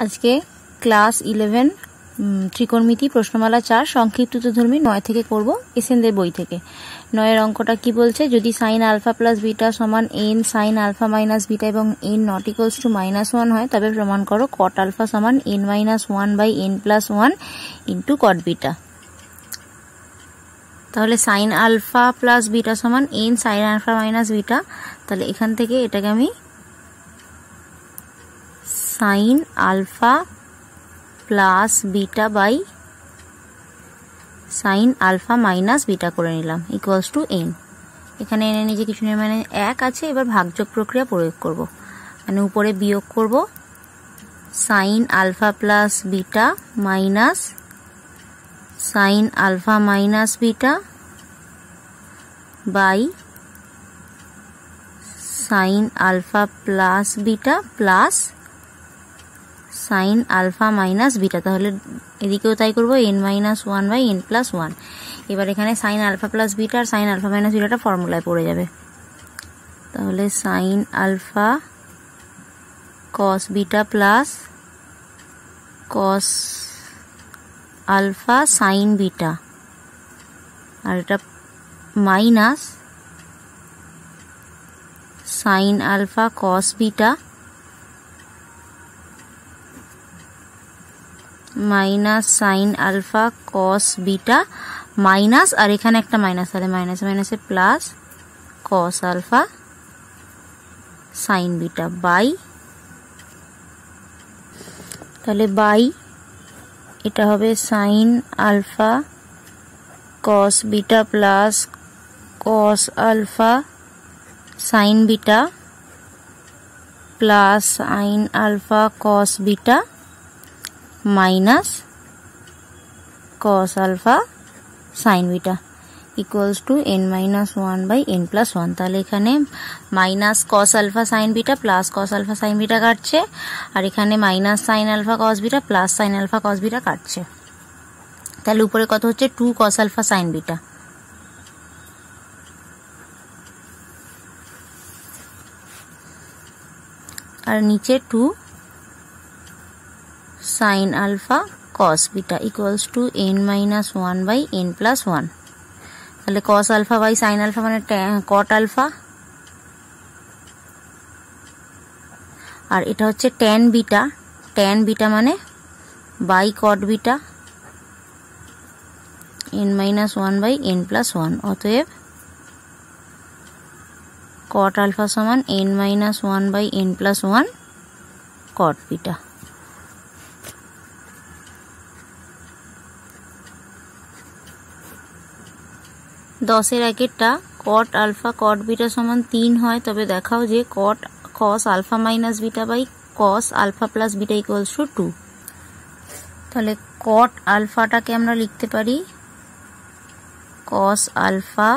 আজকে ক্লাস 11 ত্রিকোণমিতি প্রশ্নমালা 4 সংক্ষিপ্ত উত্তরধর্মী 9 থেকে করব এসএনদের বই থেকে। 9 এর অঙ্কটা কি বলছে, যদি sin আলফা প্লাস বিটা সমান n sin alpha minus beta এবং n নট ইকুয়ালস টু -1 হয় তবে প্রমাণ করো cot আলফা সমান n - 1 by n plus 1 into cot beta. তাহলে sin আলফা প্লাস বিটা সমান n sin alpha minus beta, তাহলে এখান থেকে এটাকে আমি sin alpha plus beta by sin alpha minus beta করে নিলাম ইকুয়ালস টু n। এখানে n এর নিচে কিছু নেই, মানে 1 আছে। এবার ভাগযোগ প্রক্রিয়া প্রয়োগ করব, মানে উপরে বিয়োগ করব sin alpha plus beta minus sin alpha minus beta by sin alpha plus beta plus sin alpha minus beta. তাহলে এদিকেও তাই করব, n - 1 বাই n প্লাস 1। এবার এখানে sin আলফা প্লাস বিটা আর sin আলফা মাইনাস বিটাটা ফর্মুলায় পড়ে যাবে। তাহলে sin alpha cos beta plus cos alpha sin beta, আর এটা minus sin alpha cos beta minus sin alpha cos beta minus, আর এখানে একটা মাইনাস, তাহলে মাইনাস মাইনাসে plus cos alpha sin beta by, তাহলে বাই এটা হবে sin alpha cos beta plus cos alpha sin beta plus sin alpha cos beta minus cos alpha sin beta equals to n - 1 by n plus 1। তাহলে এখানে minus cos alpha sin beta plus cos alpha sin beta কাটছে, আর এখানে minus sin alpha cos beta plus sin alpha cos beta কাটছে। তাহলে উপরে কত হচ্ছে 2 cos আলফা sin বিটা, আর নিচে 2 sin alpha cos beta equals to n - 1 by n plus 1। তাহলে cos alpha by sin alpha মানে cot আলফা, আর এটা হচ্ছে tan বিটা মানে by cot beta n - 1 by n plus 1। অতএব cot আলফা সমান n - 1 by n plus 1 cot beta. দশের একেরটা cot আলফা cot বিটা সমান 3 হয় তবে দেখাও যে cos alpha minus beta by cos alpha plus beta equals to 2। তাহলে cot আলফাটাকে আমরা লিখতে পারি cos alpha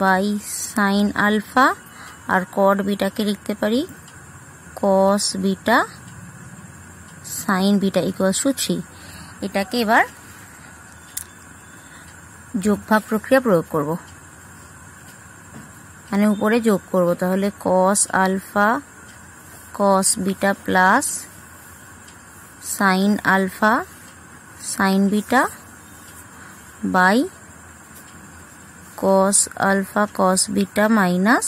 by sin alpha, আর cot বিটাকে লিখতে পারি cos beta sin beta equals to 3। এটাকে এবার যোগভাগ প্রক্রিয়া প্রয়োগ করব, মানে উপরে যোগ করব। তাহলে cos alpha cos beta plus sin alpha sin beta by cos alpha cos beta minus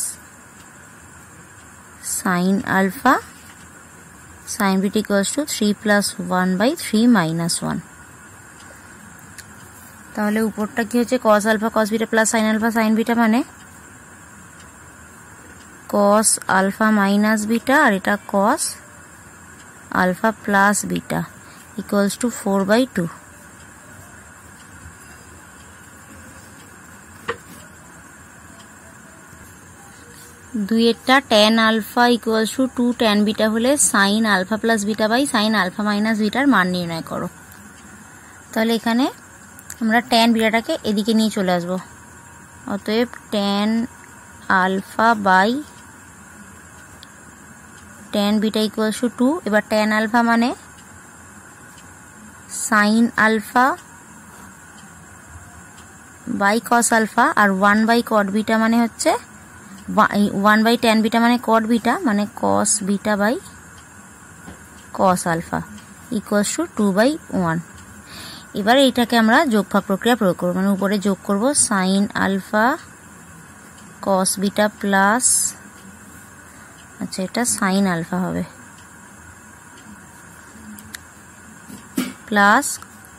sin alpha sin beta equals to 3 plus 1 by 3 minus 1। তাহলে উপরটা কি হচ্ছে cos alpha cos beta plus sin alpha sin beta মানে cos alpha minus beta, আর এটা cos alpha plus beta equals to 4/2। দুইয়েরটা tan alpha equals to 2 tan beta হলে sin alpha plus beta by sin alpha minus বিটার মান নির্ণয় করো। তাহলে এখানে আমরা tan বিটাটাকে এদিকে নিয়ে চলে আসব। অতএব tan alpha by tan beta equals to 2। এবার tan আলফা মানে sin alpha by cos alpha, আর 1 বাই cot বিটা মানে হচ্ছে 1 বাই tan বিটা মানে cot বিটা মানে cos beta by cos alpha equals to 2/1। এবার এইটাকে আমরা যোগফল প্রক্রিয়া প্রয়োগ করব, মানে উপরে যোগ করব sine alpha cos beta plus, আচ্ছা এটা সাইন আলফা হবে, plus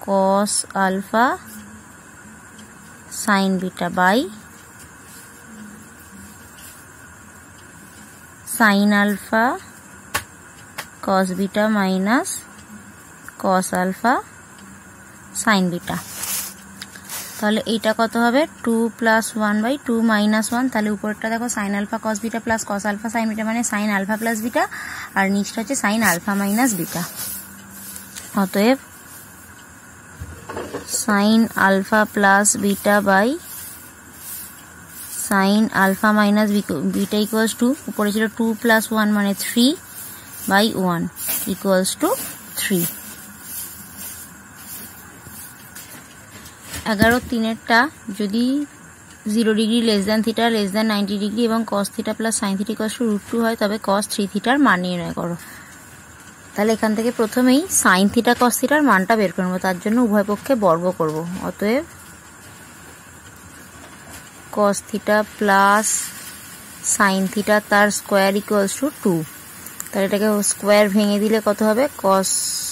cos alpha sine beta by sine alpha cos beta minus cos alpha sine beta. তাহলে এইটা কত হবে 2 + 1/2 - 1। তাহলে উপরটা দেখো sine alpha cos beta plus cos alpha sine beta মানে সাইন আলফা প্লাস বিটা, আর নিচটা হচ্ছে সাইন আলফা মাইনাস বিটা। অতএব sine alpha plus beta by sine alpha minus beta equals to, উপরে ছিল 2 + 1 মানে 3/1 ইকুয়ালস টু 3। 11/3 যদি 0 degree less than theta less than 90 degree এবং cos theta plus sine theta equals to √2 হয়, তবে কস 3 থিটার মান নির্ণয় করো। তাহলে এখান থেকে প্রথমেই সাইন থিটা কস থিটার মানটা বের করব, তার জন্য উভয় পক্ষে বর্গ করব। অতএব কস থিটা প্লাস সাইন থিটা তার স্কোয়ার ইকুয়ালস টু 2। তাহলে এটাকে স্কোয়ার ভেঙে দিলে কত হবে, cos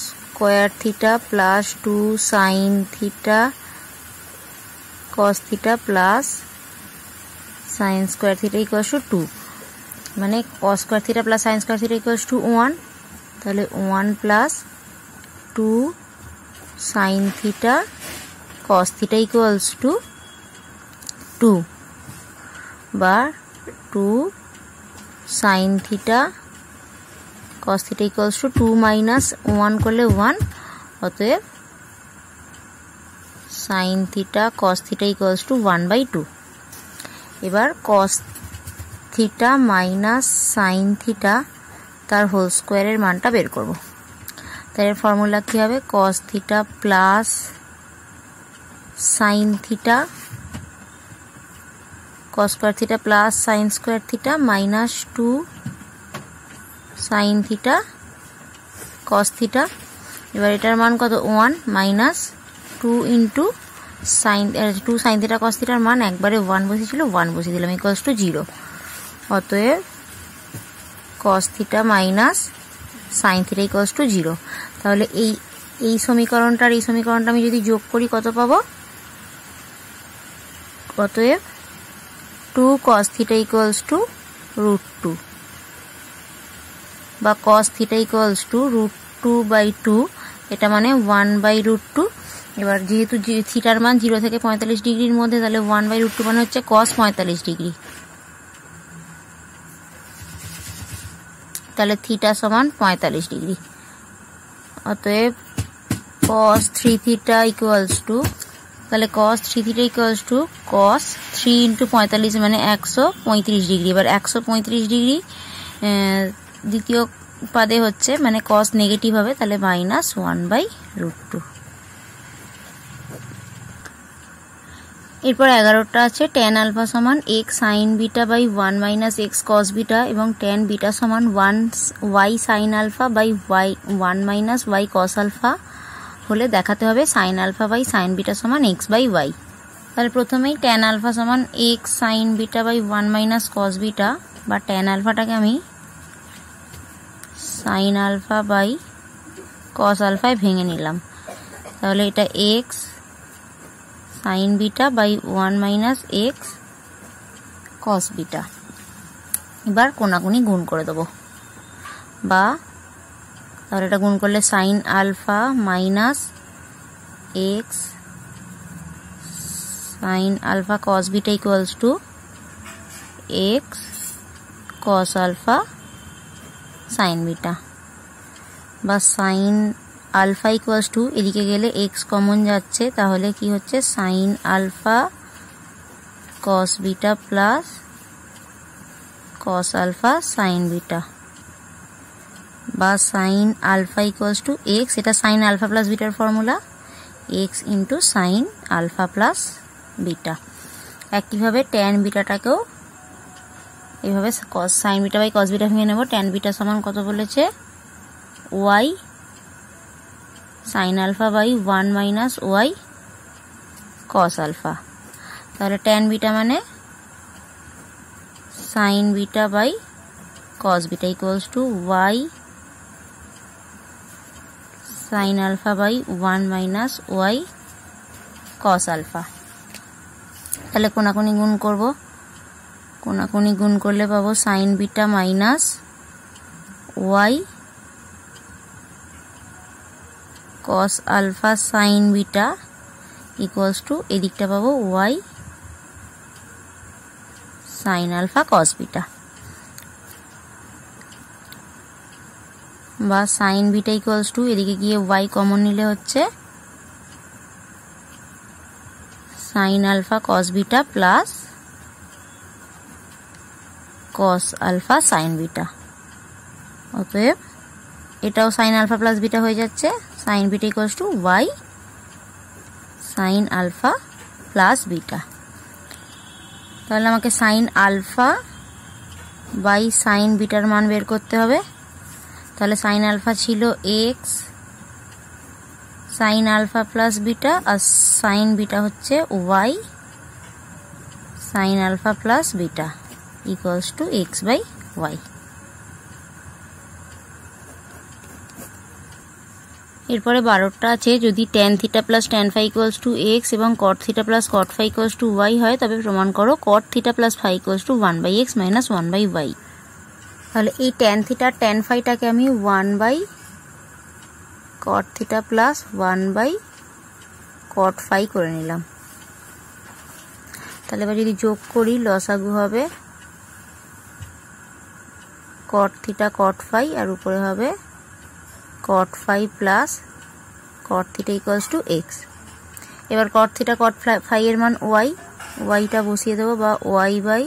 square theta plus 2 sine theta cos theta plus sign square theta equals to 2, মানে cos square theta plus sign square theta equals to 1। তাহলে 1 + 2 sine theta cos theta equals to 2 বা 2 sine theta cos theta equals to 2 - 1 করলে 1। অতএব sine theta cos theta equals two 1/2। এবার cos theta minus sine theta তার whole স্কোয়ারের মানটা বের করব। তার ফর্মুলা কি হবে, কস theta plus sine theta cos square theta plus sign square theta minus 2 sine theta cos theta. এবার এটার মান কত 1 minus 2 into sign 2 sine theta cos থিটার মান একবারে 1 বসেছিল, 1 বসিয়ে দিলাম ইকুয়ালস টু 0। অতএব cos theta minus sine theta equals two 0। তাহলে এই সমীকরণটা আর এই সমীকরণটা আমি যদি যোগ করি কত পাবো, অতএব 2 cos থিটা ইকুয়ালস টু √2 বা cos থিটা ইকুয়ালস টু √2/2, এটা মানে 1/√2। এবার যেহেতু থিটার মান 0 থেকে 45 ডিগ্রির মধ্যে, তাহলে 1/√2 মানে হচ্ছে cos 45 ডিগ্রি। তাহলে থিটা সমান 45 ডিগ্রি। অতএব cos 3 থিটা ইকুয়ালস টু, তাহলে cos 3 theta equals to cos 3 × 45 মানে 135 ডিগ্রি। এবার 135 ডিগ্রি দ্বিতীয় পাদে হচ্ছে, মানে cos নেগেটিভ হবে, তাহলে -1/√2। এরপর 11টা আছে tan আলফা সমান x sin beta by 1 - x cos beta এবং tan বিটা সমান 1 y sin alpha by 1 - y cos alpha হলে দেখাতে হবে sin alpha by sin beta সমান x/y। তাহলে প্রথমেই tan আলফা সমান x sin beta by 1 - cos beta, বা tan আলফাটাকে আমি sin আলফা বাই cos আলফায় ভেঙে নিলাম। তাহলে এটা x sin beta by 1 - x cos beta. এবার কোনাকুনি গুণ করে দেবো, বা তাহলে এটা গুণ করলে sin alpha minus x sin alpha cos beta equals to x cos alpha sin beta, বা sin আলফা ইকুয়ালস টু, এদিকে গেলে x কমন যাচ্ছে, তাহলে কি হচ্ছে sin alpha cos beta plus cos alpha sin beta, বা sin alpha equals to x, এটা sin alpha plus বিটার formula, x into sin alpha plus beta. একইভাবে tan বিটাটাকেও এইভাবে sin beta by cos beta ভেঙে নেব। tan বিটা সমান কত বলেছে y sine alpha by 1 minus y cos alpha. তাহলে ট্যান বিটা মানে sine beta by cos beta equals to y sine alpha by 1 minus y cos alpha. তাহলে কোনাকুনি গুণ করব, কোনাকুনি গুণ করলে পাবো sine beta minus y cos alpha sine beta equals to এদিকটা পাবো y sine alpha cos beta, বা সাইন বিটা ইকুয়ালস টু এদিকে গিয়ে ওয়াই কমন নিলে হচ্ছে sine alpha cos beta plus cos alpha sine beta. অতএব এটাও সাইন আলফা প্লাস বিটা হয়ে যাচ্ছে, sine beta equals to y sine alpha plus beta. তাহলে আমাকে সাইন আলফা বাই সাইন বিটার মান বের করতে হবে। তাহলে সাইন আলফা ছিল x sine alpha plus beta, আর সাইন বিটা হচ্ছে y sine alpha plus beta equals to x by y. এরপরে 12টা আছে, যদি tan theta plus tan phi equals to x এবং cot theta plus cot phi equals to y হয়, তবে প্রমাণ করো cot theta plus phi equals to 1 by x minus 1 by y. তাহলে এই ট্যান থিটা ট্যান ফাইটাকে আমি 1 by cot theta plus 1 by cot phi করে নিলাম। তাহলে এবার যদি যোগ করি লসাগু হবে কট থিটা কট ফাই, আর উপরে হবে cot phi plus cot theta equals to x. এবার কট থিটা কট ফাই এর মান ওয়াই, ওয়াইটা বসিয়ে দেবো, বা y by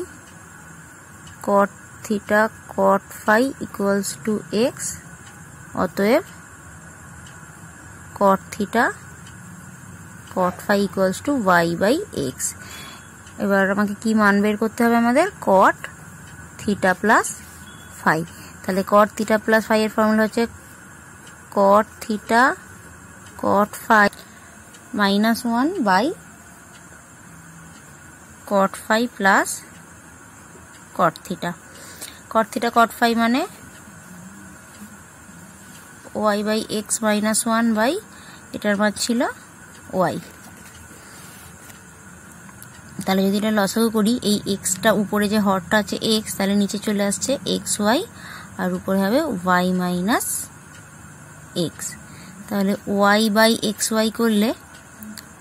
cot theta cot phi equals to x. অতএব cot theta cot phi equals to y by x. এবার আমাকে কি মান বের করতে হবে, আমাদের কট থিটা প্লাস ফাই। তাহলে কট থিটা প্লাস ফাই এর ফর্মুলা হচ্ছে cot theta cot phi minus 1 by cot phi plus cot theta. Cot theta cot phi মানে y by x minus 1 by এটার মান ছিল ওয়াই। তাহলে যদি এটা লসাগু করি, এই এক্সটা উপরে যে হরটা আছে এক্স, তাহলে নিচে চলে আসছে এক্স ওয়াই, আর উপরে হবে ওয়াই মাইনাস এক্স। তাহলে ওয়াই বাই এক্স ওয়াই করলে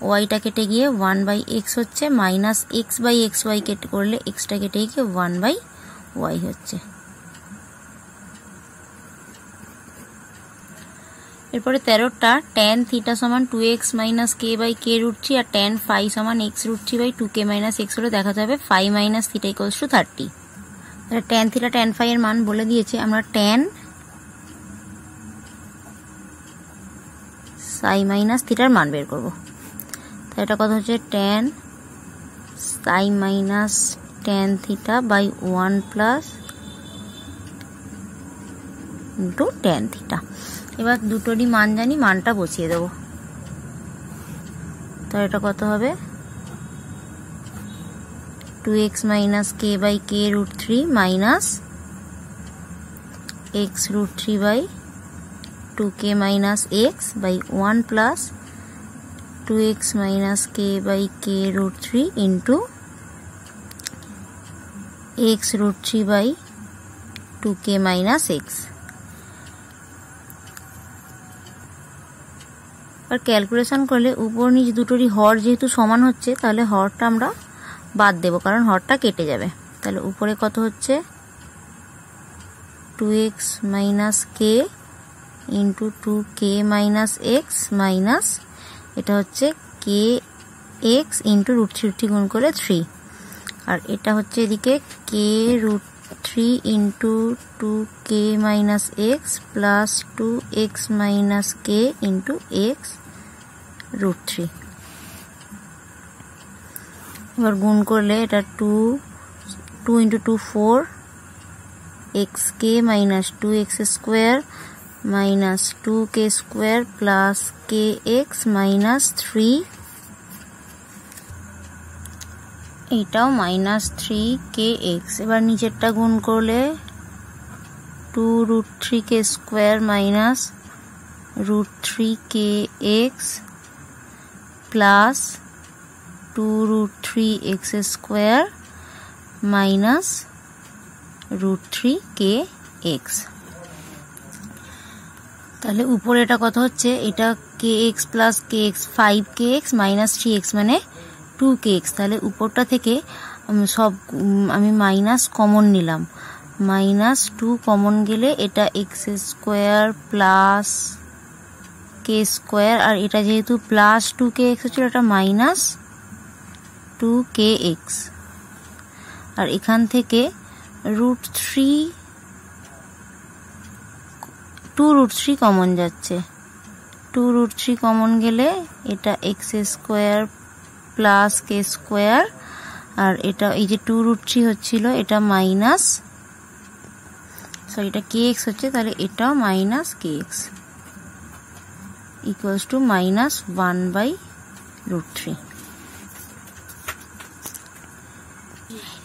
ওয়াইটা কেটে গিয়ে 1 বাই এক্স হচ্ছে, minus x by x y কেটে করলে এক্সটা কেটে গিয়ে 1 বাই ওয়াই হচ্ছে। এরপরে 13টা ট্যান থিটা সমান 2x minus k by k root 3 আর ট্যান ফাই সমান x root 3 by 2k minus x হলে দেখাতে হবে phi minus theta equals to 30। তাহলে ট্যান থিটা ট্যান ফাই এর মান বলে দিয়েছে, আমরা ট্যান সাই মাইনাস থিটার মান বের করব। তাহলে এটা কত হচ্ছে tan psi minus tan theta by 1 plus into tan theta. এবার দুটোরই মান জানি, মানটা বসিয়ে দেব। তাহলে এটা কত হবে 2x minus k by k root 3 minus x root 3 by 2k minus x by 1 plus 2x minus k by k root 3 into x root 3 by 2k minus x। আর ক্যালকুলেশন করলে উপর নিচ দুটোরই হর যেহেতু সমান হচ্ছে, তাহলে হরটা আমরা বাদ দেব, কারণ হরটা কেটে যাবে। তাহলে উপরে কত হচ্ছে 2x minus k into 2k minus x minus এটা হচ্ছে কে এক্স ইন্টু রুট 3 গুণ করে 3, আর এটা হচ্ছে এদিকে k root 3 into 2k minus x plus 2x minus k into x root 3। এবার গুণ করলে এটা 2 ইন্টু 2 4 xk minus 2x square minus 2k square plus kx minus 3, এটাও মাইনাস 3kx। এবার নিচেরটা গুণ করলে 2√3k square minus √3kx plus 2√3x square minus √3kx। তাহলে উপরে এটা কত হচ্ছে, এটা kx plus kx 5kx minus 3x মানে 2kx। তাহলে উপরটা থেকে সব আমি মাইনাস কমন নিলাম, মাইনাস 2 কমন গেলে এটা x square plus k square, আর এটা যেহেতু প্লাস 2kx ছিল এটা মাইনাস 2kx। আর এখান থেকে √3 কমন যাচ্ছে, 2√3 কমন গেলে এটা x square plus k square, আর এটা এই যে 2√3 হচ্ছিল এটা মাইনাস, সরি এটা kx হচ্ছে, তাহলে এটাও minus kx equals to minus 1/√3।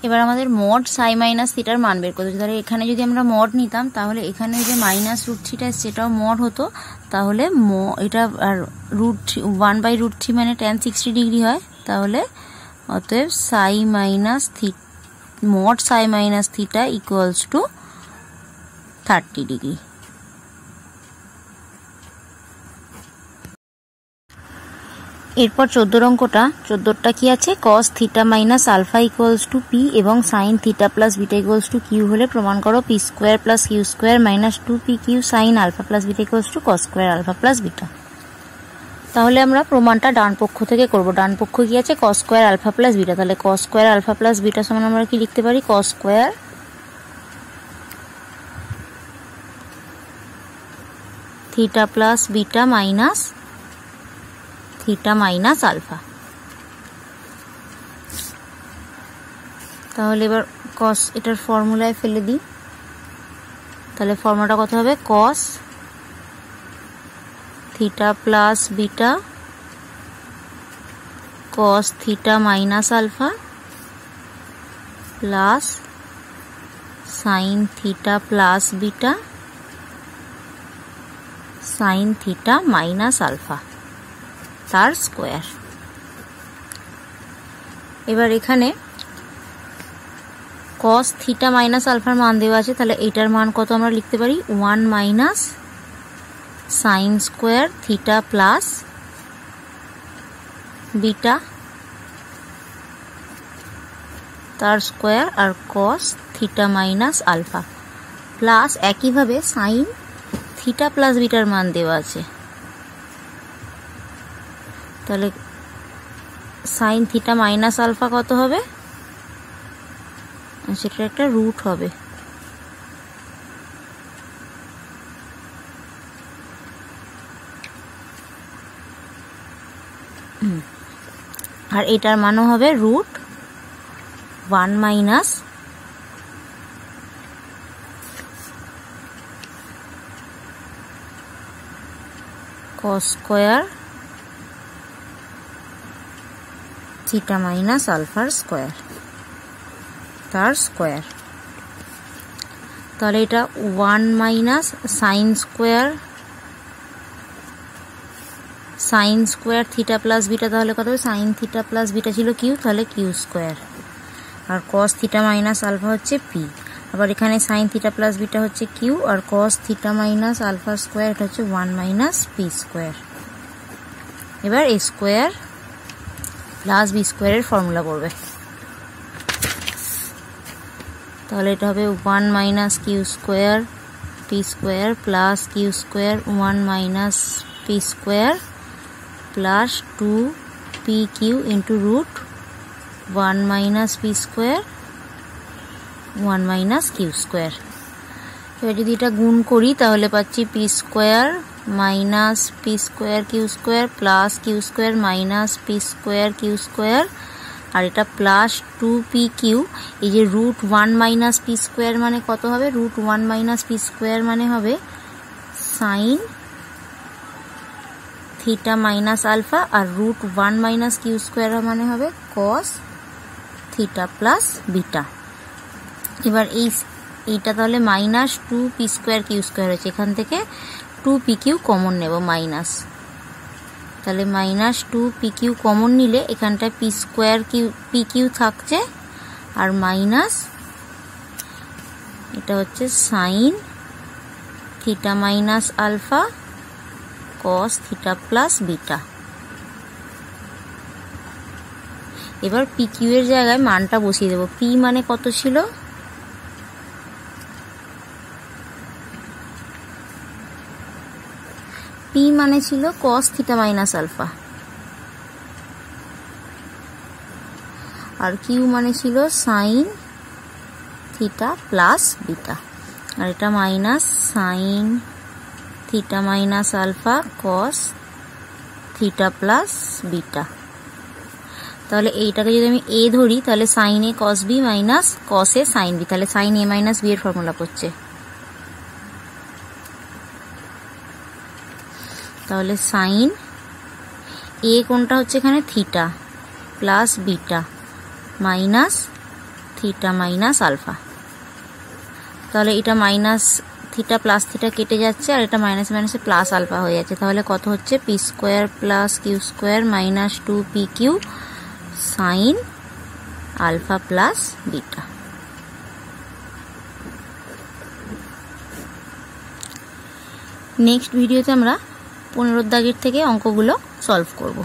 এবার আমাদের মড সাই মাইনাস থিটার মান বের করতে হবে। তাহলে এখানে যদি আমরা মড নিতাম তাহলে এখানে যে মাইনাস √3টা সেটাও মড হতো, তাহলে এটা আর √1/√3 মানে tan 60 ডিগ্রি হয়, তাহলে অতএব psi minus mod psi minus theta equals to 30 degree. এরপর 14 অঙ্কটা, 14টা কি আছে, cos theta minus alpha equals to p এবং sine theta plus beta equals to q হলে প্রমাণ করো p square plus q square minus 2pq sine alpha plus beta equals to cos square alpha plus beta. তাহলে আমরা প্রমাণটা ডান পক্ষ থেকে করব। ডান পক্ষ কি আছে, cos square alpha plus beta, তাহলে cos square alpha plus beta সমান আমরা কি লিখতে পারি, cos square theta plus beta minus theta minus alpha. তাহলে এবার cos এটার ফর্মুলায় ফেলে দিই, তাহলে ফর্মুলাটা কত হবে, cos theta plus beta cos theta minus alpha plus sine theta plus beta sine theta minus alpha তার স্কোয়ার। এবার এখানে cos থিটা মাইনাস আলফার মান দেওয়া আছে, তাহলে এটার মান কত আমরা লিখতে পারি, 1 minus sine square theta plus beta তার স্কোয়ার আর cos theta minus alpha plus একইভাবে সাইন থিটা প্লাস বিটার মান দেওয়া আছে, তাহলে সাইন থিটা মাইনাস আলফা কত হবে, সেটা একটা রুট হবে, আর এটার মানও হবে √1 minus cos square theta minus আলফার স্কোয়ার তার স্কোয়ার। তাহলে এটা 1 minus sine square theta plus beta, তাহলে কত হবে, সাইন থিটা প্লাস বিটা ছিল কিউ, তাহলে কিউ স্কোয়ার, আর cos থিটা মাইনাস আলফা হচ্ছে পি, আবার এখানে সাইন থিটা প্লাস বিটা হচ্ছে কিউ, আর cos theta minus alpha square এটা হচ্ছে 1 মাইনাস পি স্কোয়ার। এবার এ স্কোয়ার প্লাস বি স্কোয়ারের ফর্মুলা করবে, তাহলে এটা হবে 1 minus q square p square plus q square 1 minus p square plus 2pq into √1 minus p square 1 minus q square. এবার যদি এটা গুণ করি তাহলে পাচ্ছি p square minus p square q square plus q square minus p square q square, আর এটা plus 2pq, এই যে √1 মাইনাস পি স্কোয়ার মানে কত হবে, √1 মাইনাস পি স্কোয়ার মানে হবে সাইন থিটা মাইনাস আলফা, আর √1 মাইনাস কিউ স্কোয়ার মানে হবে কস থিটা প্লাস বিটা। এবার এইটা তাহলে -2p² কিউ স্কোয়ার হয়েছে, এখান থেকে 2pq কমন নেব মাইনাস, তাহলে -2pq কমন নিলে এখানটায় pq থাকছে, আর মাইনাস এটা হচ্ছে sine theta minus alpha cos theta plus beta. এবার pq এর জায়গায় মানটা বসিয়ে দেব। p মানে কত ছিল, p মানে ছিল cos থিটা মাইনাস আলফা, আর q মানে ছিল সাইন থিটা প্লাস বিটা, আর এটা minus sine theta minus alpha cos theta plus beta. তাহলে এইটাকে যদি আমি a ধরি তাহলে sine a cos b minus cos a sine b, তাহলে সাইন a মাইনাস b এর ফর্মুলা করছে। তাহলে সাইন a কোনটা হচ্ছে এখানে theta plus beta minus theta minus alpha, তাহলে এটা মাইনাস থিটা প্লাস থিটা কেটে যাচ্ছে, আর এটা মাইনাস মাইনাসে প্লাস আলফা হয়ে যাচ্ছে, তাহলে কত হচ্ছে p² plus q² minus 2pq sine alpha plus beta. Next ভিডিওতে আমরা 15 দাগের থেকে অঙ্কগুলো সলভ করব।